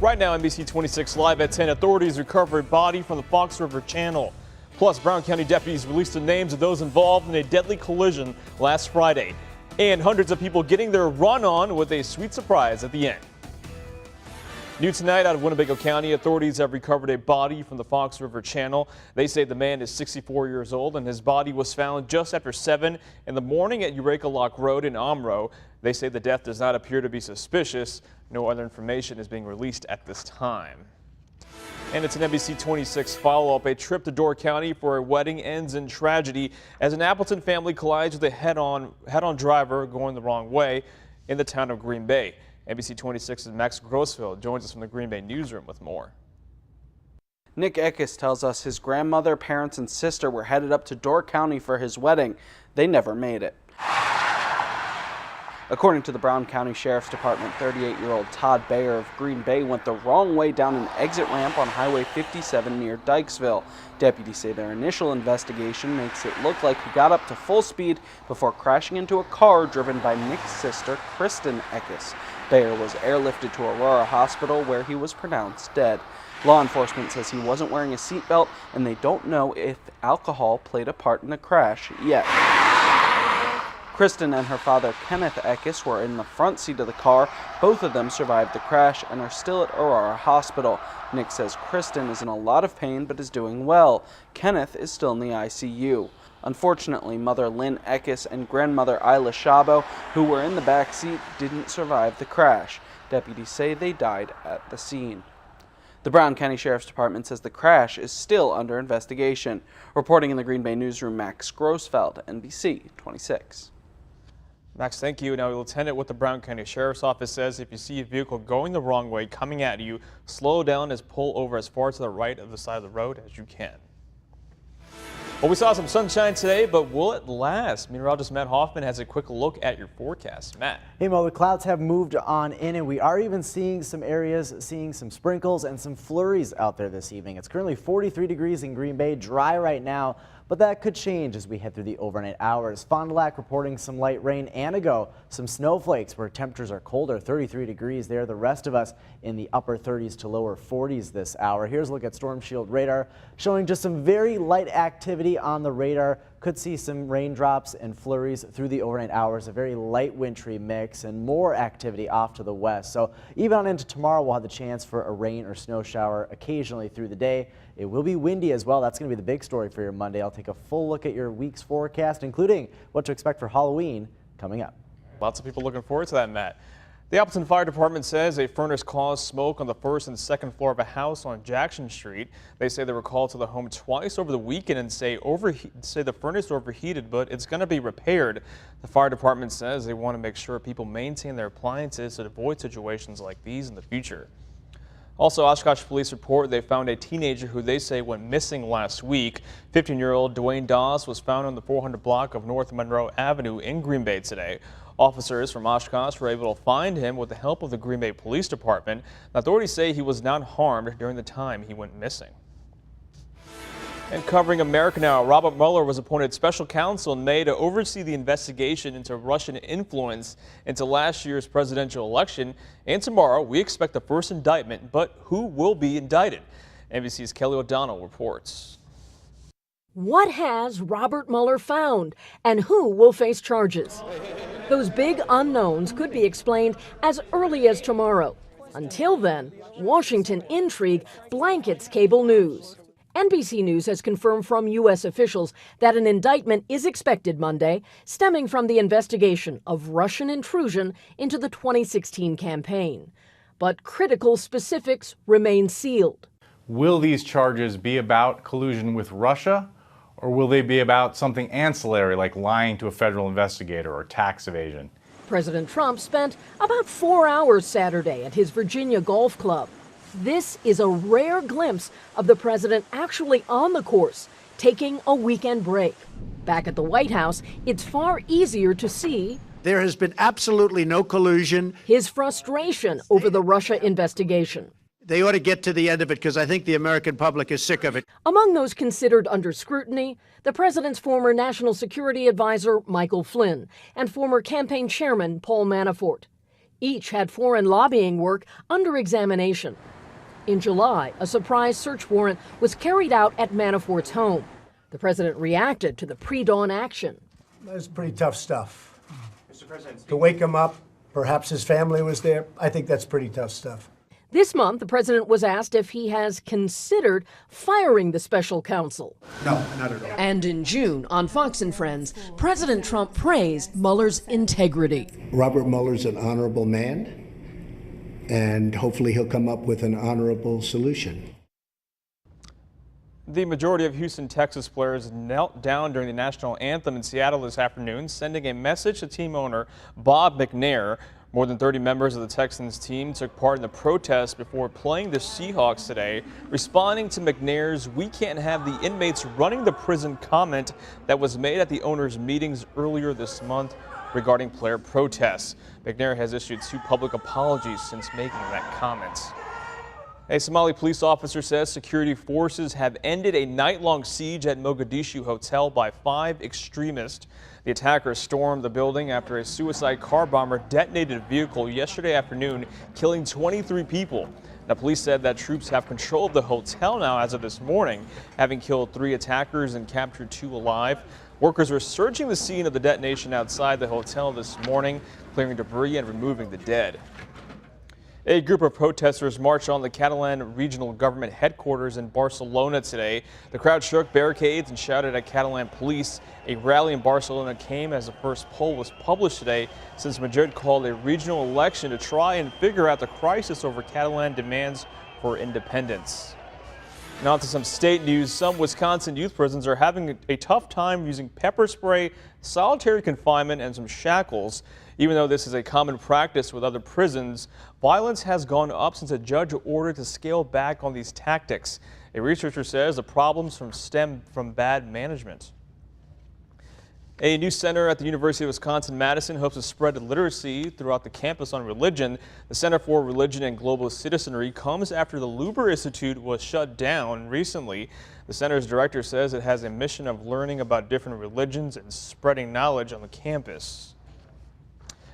Right now, NBC 26 Live at 10, authorities recover a body from the Fox River Channel. Plus, Brown County deputies released the names of those involved in a deadly collision last Friday. And hundreds of people getting their run on with a sweet surprise at the end. New tonight out of Winnebago County, authorities have recovered a body from the Fox River Channel. They say the man is 64 years old and his body was found just after 7 in the morning at Eureka Lock Road in Omro. They say the death does not appear to be suspicious. No other information is being released at this time. And it's an NBC 26 follow-up. A trip to Door County for a wedding ends in tragedy as an Appleton family collides with a head-on driver going the wrong way in the town of Green Bay. NBC 26's Max Grossfield joins us from the Green Bay newsroom with more. Nick Eckes tells us his grandmother, parents, and sister were headed up to Door County for his wedding. They never made it. According to the Brown County Sheriff's Department, 38-year-old Todd Bayer of Green Bay went the wrong way down an exit ramp on Highway 57 near Dykesville. Deputies say their initial investigation makes it look like he got up to full speed before crashing into a car driven by Nick's sister, Kristen Eckes. Bayer was airlifted to Aurora Hospital where he was pronounced dead. Law enforcement says he wasn't wearing a seatbelt and they don't know if alcohol played a part in the crash yet. Kristen and her father, Kenneth Eckes, were in the front seat of the car. Both of them survived the crash and are still at Aurora Hospital. Nick says Kristen is in a lot of pain but is doing well. Kenneth is still in the ICU. Unfortunately, mother Lynn Eckes and grandmother Isla Shabo, who were in the back seat, didn't survive the crash. Deputies say they died at the scene. The Brown County Sheriff's Department says the crash is still under investigation. Reporting in the Green Bay newsroom, Max Grossfeld, NBC 26. Max, thank you. Now, a lieutenant with the Brown County Sheriff's Office says if you see a vehicle going the wrong way coming at you, slow down and pull over as far to the right of the side of the road as you can. Well, we saw some sunshine today, but will it last? Meteorologist Matt Hoffman has a quick look at your forecast. Matt. Hey, Mo, the clouds have moved on in, and we are even seeing some areas, seeing some sprinkles and some flurries out there this evening. It's currently 43 degrees in Green Bay, dry right now, but that could change as we head through the overnight hours. Fond du Lac reporting some light rain. Anago, some snowflakes where temperatures are colder, 33 degrees there. The rest of us in the upper 30s to lower 40s this hour. Here's a look at Storm Shield radar showing just some very light activity on the radar. Could see some raindrops and flurries through the overnight hours, a very light wintry mix and more activity off to the west. So even on into tomorrow, we'll have the chance for a rain or snow shower occasionally through the day. It will be windy as well. That's going to be the big story for your Monday. I'll take a full look at your week's forecast, including what to expect for Halloween coming up. Lots of people looking forward to that, Matt. The Appleton Fire Department says a furnace caused smoke on the first and second floor of a house on Jackson Street. They say they were called to the home twice over the weekend and say the furnace overheated, but it's going to be repaired. The fire department says they want to make sure people maintain their appliances to avoid situations like these in the future. Also, Oshkosh police report they found a teenager who they say went missing last week. 15-year-old Dwayne Doss was found on the 400 block of North Monroe Avenue in Green Bay today. Officers from Oshkosh were able to find him with the help of the Green Bay Police Department. Authorities say he was not harmed during the time he went missing. And covering America Now, Robert Mueller was appointed special counsel in May to oversee the investigation into Russian influence into last year's presidential election. And tomorrow, we expect the first indictment, but who will be indicted? NBC's Kelly O'Donnell reports. What has Robert Mueller found, and who will face charges? Those big unknowns could be explained as early as tomorrow. Until then, Washington intrigue blankets cable news. NBC News has confirmed from U.S. officials that an indictment is expected Monday, stemming from the investigation of Russian intrusion into the 2016 campaign. But critical specifics remain sealed. Will these charges be about collusion with Russia, or will they be about something ancillary like lying to a federal investigator or tax evasion? President Trump spent about 4 hours Saturday at his Virginia golf club. This is a rare glimpse of the president actually on the course, taking a weekend break. Back at the White House, it's far easier to see there has been absolutely no collusion. His frustration over the Russia investigation. They ought to get to the end of it because I think the American public is sick of it. Among those considered under scrutiny, the president's former national security advisor, Michael Flynn, and former campaign chairman, Paul Manafort. Each had foreign lobbying work under examination. In July, a surprise search warrant was carried out at Manafort's home. The president reacted to the pre-dawn action. That's pretty tough stuff. Mr. President, to wake him up, perhaps his family was there. I think that's pretty tough stuff. This month, the president was asked if he has considered firing the special counsel. No, not at all. And in June, on Fox and Friends, President Trump praised Mueller's integrity. Robert Mueller's an honorable man, and hopefully he'll come up with an honorable solution. The majority of Houston, Texas players knelt down during the national anthem in Seattle this afternoon, sending a message to team owner Bob McNair. More than 30 members of the Texans team took part in the protest before playing the Seahawks today, responding to McNair's "We can't have the inmates running the prison" comment that was made at the owners' meetings earlier this month regarding player protests. McNair has issued 2 public apologies since making that comment. A Somali police officer says security forces have ended a night-long siege at Mogadishu hotel by 5 extremists. The attackers stormed the building after a suicide car bomber detonated a vehicle yesterday afternoon, killing 23 people. The police said that troops have control of the hotel now as of this morning, having killed 3 attackers and captured 2 alive. Workers were searching the scene of the detonation outside the hotel this morning, clearing debris and removing the dead. A group of protesters marched on the Catalan regional government headquarters in Barcelona today. The crowd shook barricades and shouted at Catalan police. A rally in Barcelona came as the first poll was published today, since Madrid called a regional election to try and figure out the crisis over Catalan demands for independence. Now to some state news. Some Wisconsin youth prisons are having a tough time using pepper spray, solitary confinement, and some shackles. Even though this is a common practice with other prisons, violence has gone up since a judge ordered to scale back on these tactics. A researcher says the problems stem from bad management. A new center at the University of Wisconsin-Madison hopes to spread literacy throughout the campus on religion. The Center for Religion and Global Citizenry comes after the Luber Institute was shut down recently. The center's director says it has a mission of learning about different religions and spreading knowledge on the campus.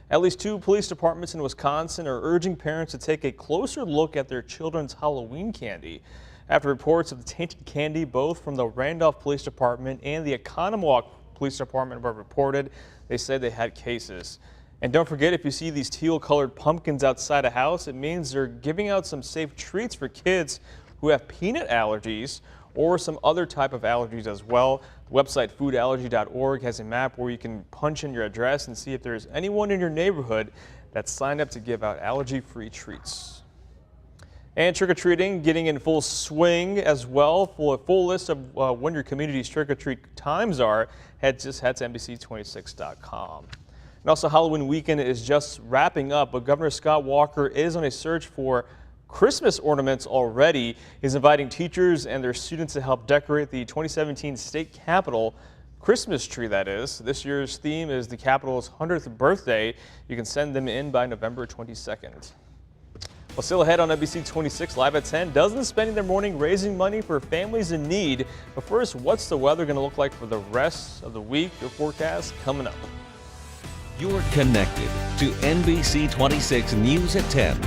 At least 2 police departments in Wisconsin are urging parents to take a closer look at their children's Halloween candy. After reports of tainted candy both from the Randolph Police Department and the Oconomowoc Police Department were reported, they said they had cases. And don't forget, if you see these teal-colored pumpkins outside a house, it means they're giving out some safe treats for kids who have peanut allergies or some other type of allergies as well. The website foodallergy.org has a map where you can punch in your address and see if there's anyone in your neighborhood that's signed up to give out allergy-free treats. And trick-or-treating getting in full swing as well. For a full list of when your community's trick-or-treat times are, head to NBC26.com. And also, Halloween weekend is just wrapping up, but Governor Scott Walker is on a search for Christmas ornaments already. He's inviting teachers and their students to help decorate the 2017 state capitol Christmas tree, that is. This year's theme is the Capitol's 100th birthday. You can send them in by November 22nd. Well, still ahead on NBC 26 Live at 10, dozens spending their morning raising money for families in need. But first, what's the weather going to look like for the rest of the week? Your forecast coming up. You're connected to NBC 26 News at 10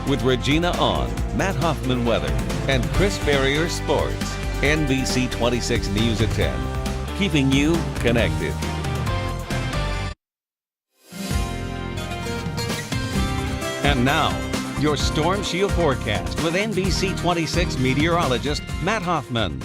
with Regina On, Matt Hoffman Weather, and Chris Ferrier Sports. NBC 26 News at 10, keeping you connected. And now, your Storm Shield forecast with NBC 26 meteorologist Matt Hoffman.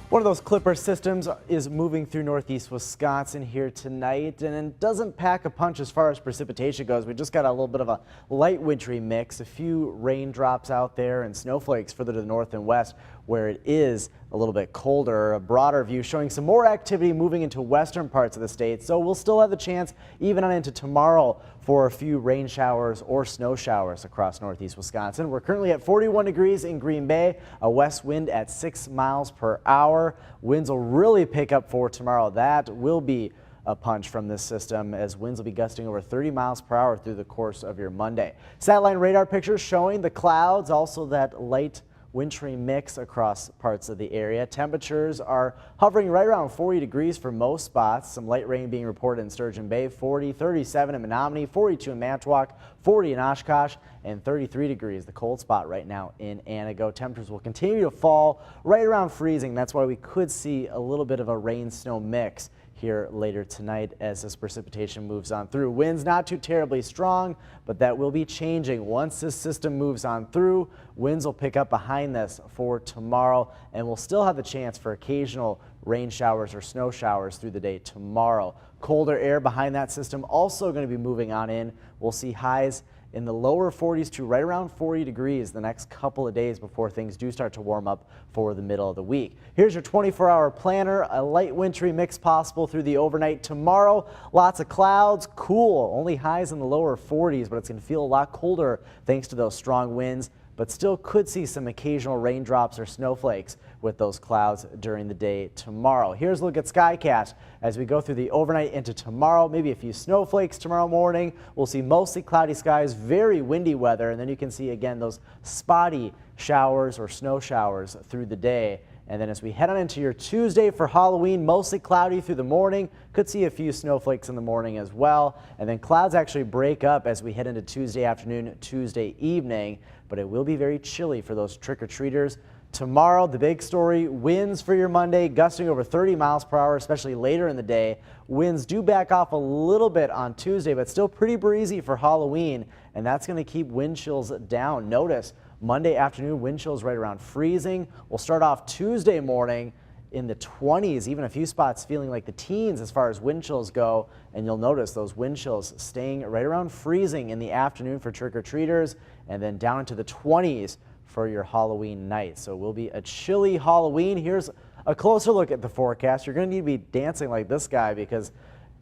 One of those Clipper systems is moving through northeast Wisconsin here tonight, and it doesn't pack a punch as far as precipitation goes. We just got a little bit of a light wintry mix, a few raindrops out there and snowflakes further to the north and west where it is a little bit colder. A broader view showing some more activity moving into western parts of the state, so we'll still have the chance even on into tomorrow for a few rain showers or snow showers across northeast Wisconsin. We're currently at 41 degrees in Green Bay, a west wind at 6 miles per hour. Winds will really pick up for tomorrow. That will be a punch from this system, as winds will be gusting over 30 miles per hour through the course of your Monday. Satellite radar pictures showing the clouds, also that light wintry mix across parts of the area. Temperatures are hovering right around 40 degrees for most spots. Some light rain being reported in Sturgeon Bay, 40, 37 in Menominee, 42 in Manitowoc, 40 in Oshkosh, and 33 degrees, the cold spot right now in Anago. Temperatures will continue to fall right around freezing. That's why we could see a little bit of a rain-snow mix here later tonight as this precipitation moves on through. Winds not too terribly strong, but that will be changing once this system moves on through. Winds will pick up behind this for tomorrow, and we'll still have the chance for occasional rain showers or snow showers through the day tomorrow. Colder air behind that system also going to be moving on in. We'll see highs in the lower 40s to right around 40 degrees the next couple of days before things do start to warm up for the middle of the week. Here's your 24-hour planner. A light wintry mix possible through the overnight tomorrow. Lots of clouds, cool, only highs in the lower 40s, but it's going to feel a lot colder thanks to those strong winds, but still could see some occasional raindrops or snowflakes with those clouds during the day tomorrow. Here's a look at Skycast as we go through the overnight into tomorrow. Maybe a few snowflakes tomorrow morning. We'll see mostly cloudy skies, very windy weather, and then you can see again those spotty showers or snow showers through the day. And then as we head on into your Tuesday for Halloween, mostly cloudy through the morning. Could see a few snowflakes in the morning as well. And then clouds actually break up as we head into Tuesday afternoon, Tuesday evening. But it will be very chilly for those trick-or-treaters. Tomorrow, the big story, winds for your Monday, gusting over 30 miles per hour, especially later in the day. Winds do back off a little bit on Tuesday, but still pretty breezy for Halloween. And that's going to keep wind chills down. Notice Monday afternoon, wind chills right around freezing. We'll start off Tuesday morning in the 20s, even a few spots feeling like the teens as far as wind chills go. And you'll notice those wind chills staying right around freezing in the afternoon for trick-or-treaters, and then down into the 20s for your Halloween night. So it will be a chilly Halloween. Here's a closer look at the forecast. You're going to need to be dancing like this guy because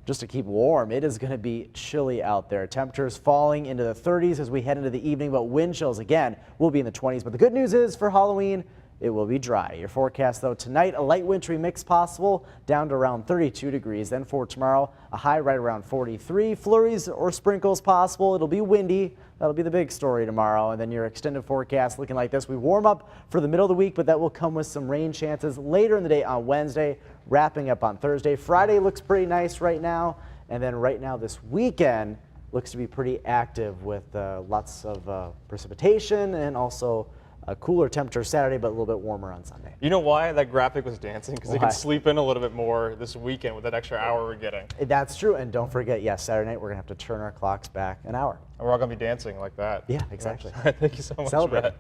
just to keep warm, it is going to be chilly out there. Temperatures falling into the 30s as we head into the evening, but wind chills again will be in the 20s. But the good news is for Halloween, it will be dry. Your forecast though tonight, a light wintry mix possible down to around 32 degrees. Then for tomorrow, a high right around 43. Flurries or sprinkles possible. It'll be windy. That'll be the big story tomorrow. And then your extended forecast looking like this. We warm up for the middle of the week, but that will come with some rain chances later in the day on Wednesday, wrapping up on Thursday. Friday looks pretty nice right now. And then right now this weekend looks to be pretty active with lots of precipitation and also a cooler temperature Saturday, but a little bit warmer on Sunday. You know why that graphic was dancing? Because they can sleep in a little bit more this weekend with that extra hour we're getting. That's true. And don't forget, yes, Saturday night, we're going to have to turn our clocks back an hour. And we're all going to be dancing like that. Yeah, exactly. All right, thank you so much, Celebrate. Matt.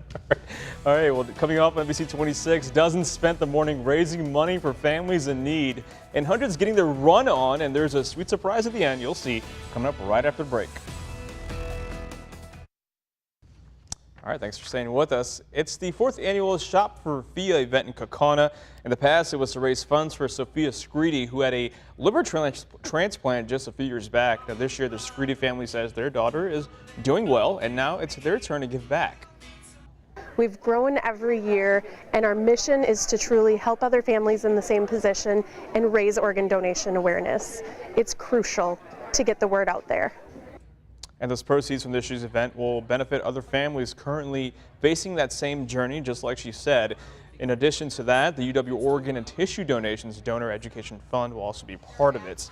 All right, well, coming up on NBC 26, dozens spent the morning raising money for families in need, and hundreds getting their run on, and there's a sweet surprise at the end you'll see coming up right after the break. All right, thanks for staying with us. It's the 4th annual Shop for Fia event in Kaukauna. In the past, it was to raise funds for Sophia Screedy, who had a liver transplant just a few years back. Now, this year, the Screedy family says their daughter is doing well, and now it's their turn to give back. We've grown every year, and our mission is to truly help other families in the same position and raise organ donation awareness. It's crucial to get the word out there. And those proceeds from this year's event will benefit other families currently facing that same journey, just like she said. In addition to that, the UW Organ and Tissue Donations Donor Education Fund will also be part of it.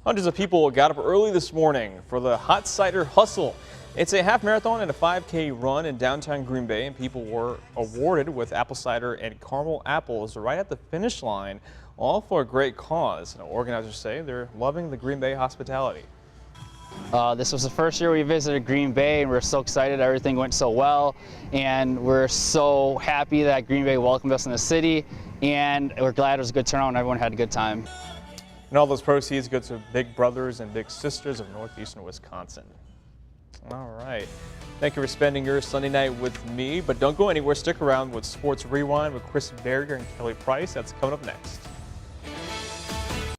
Hundreds of people got up early this morning for the Hot Cider Hustle. It's a half marathon and a 5K run in downtown Green Bay, and people were awarded with apple cider and caramel apples right at the finish line, all for a great cause. Now, organizers say they're loving the Green Bay hospitality. This was the first year we visited Green Bay, and we're so excited. Everything went so well, and we're so happy that Green Bay welcomed us in the city, and we're glad it was a good turnout and everyone had a good time. And all those proceeds go to Big Brothers and Big Sisters of Northeastern Wisconsin. All right. Thank you for spending your Sunday night with me, but don't go anywhere. Stick around with Sports Rewind with Chris Barrier and Kelly Price. That's coming up next.